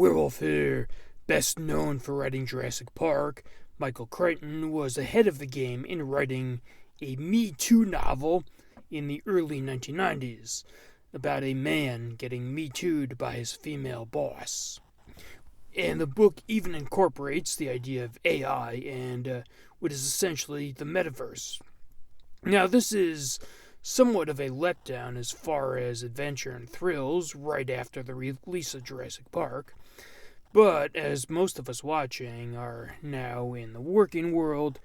Werewolf here. Best known for writing Jurassic Park, Michael Crichton was ahead of the game in writing a Me Too novel in the early 1990s about a man getting Me Too'd by his female boss. And the book even incorporates the idea of AI and what is essentially the metaverse. Now, this is somewhat of a letdown as far as adventure and thrills right after the release of Jurassic Park, but as most of us watching are now in the working world,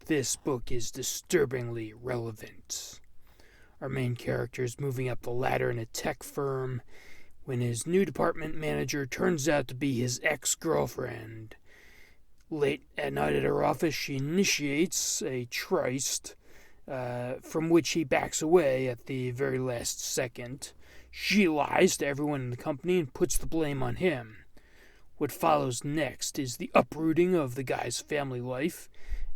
this book is disturbingly relevant. Our main character is moving up the ladder in a tech firm when his new department manager turns out to be his ex-girlfriend. Late at night at her office, she initiates a tryst, from which he backs away at the very last second. She lies to everyone in the company and puts the blame on him. What follows next is the uprooting of the guy's family life,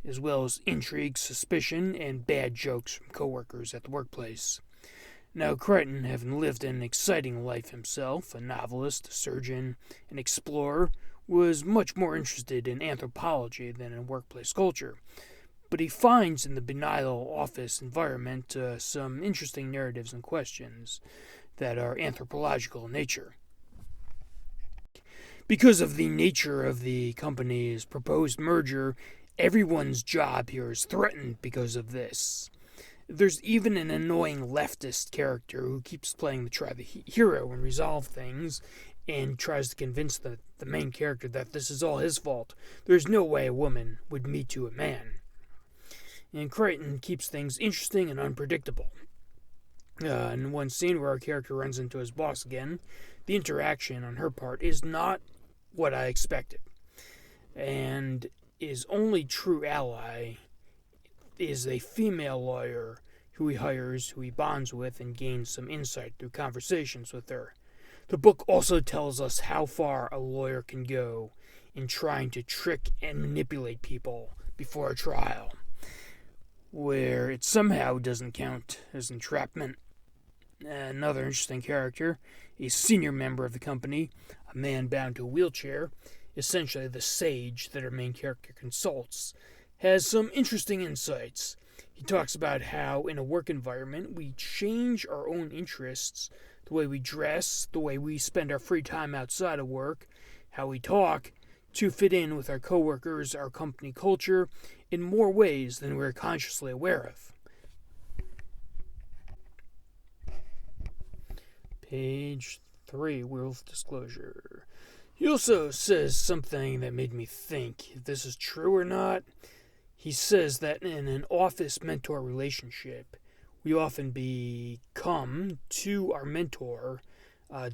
as well as intrigue, suspicion, and bad jokes from coworkers at the workplace. Now, Crichton, having lived an exciting life himself, a novelist, a surgeon, an explorer, was much more interested in anthropology than in workplace culture. But he finds in the benign office environment some interesting narratives and questions that are anthropological in nature. Because of the nature of the company's proposed merger, everyone's job here is threatened because of this. There's even an annoying leftist character who keeps playing the hero and resolve things and tries to convince the main character that this is all his fault. There's no way a woman would Me Too a man. And Crichton keeps things interesting and unpredictable. In one scene where our character runs into his boss again, the interaction on her part is not what I expected. And his only true ally is a female lawyer who he hires, who he bonds with, and gains some insight through conversations with her. The book also tells us how far a lawyer can go in trying to trick and manipulate people before a trial, where it somehow doesn't count as entrapment. Another interesting character, a senior member of the company, a man bound to a wheelchair, essentially the sage that our main character consults, has some interesting insights. He talks about how in a work environment we change our own interests, the way we dress, the way we spend our free time outside of work, how we talk, to fit in with our coworkers, our company culture, in more ways than we're consciously aware of. Page 3, Werewolf Disclosure. He also says something that made me think if this is true or not. He says that in an office mentor relationship, we often become to our mentor,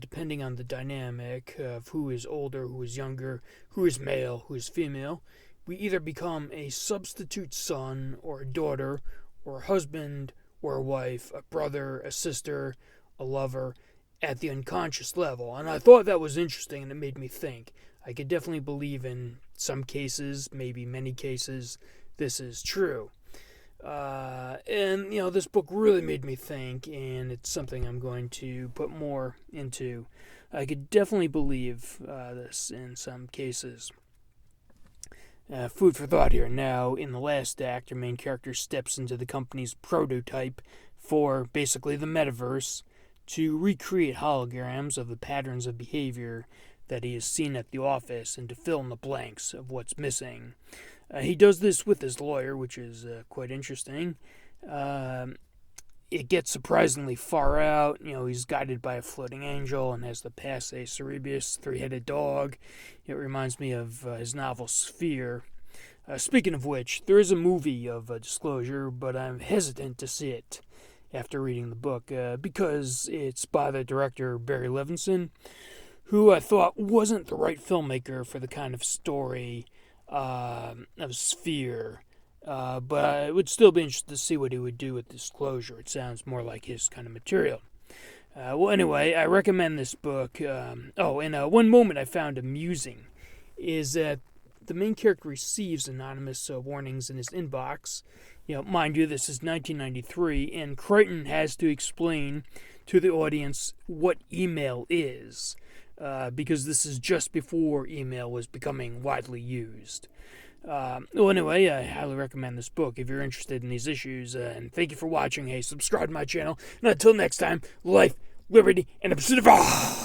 depending on the dynamic of who is older, who is younger, who is male, who is female. We either become a substitute son or a daughter or a husband or a wife, a brother, a sister, a lover, at the unconscious level. And I thought that was interesting, and it made me think. I could definitely believe in some cases, maybe many cases, this is true. And this book really made me think, and it's something I'm going to put more into. I could definitely believe this in some cases. Food for thought here. Now, in the last act, our main character steps into the company's prototype for basically the metaverse to recreate holograms of the patterns of behavior that he has seen at the office and to fill in the blanks of what's missing. He does this with his lawyer, which is quite interesting. It gets surprisingly far out. He's guided by a floating angel and has to pass a Cerberus three-headed dog. It reminds me of his novel Sphere. Speaking of which, there is a movie of Disclosure, but I'm hesitant to see it after reading the book because it's by the director Barry Levinson, who I thought wasn't the right filmmaker for the kind of story of Sphere. But I would still be interested to see what he would do with Disclosure. It sounds more like his kind of material. Anyway, I recommend this book. One moment I found amusing is that the main character receives anonymous warnings in his inbox. Mind you, this is 1993, and Crichton has to explain to the audience what email is. because this is just before email was becoming widely used. Well, anyway, I highly recommend this book if you're interested in these issues, and thank you for watching. Hey, subscribe to my channel, and until next time, life, liberty, and a pursuit of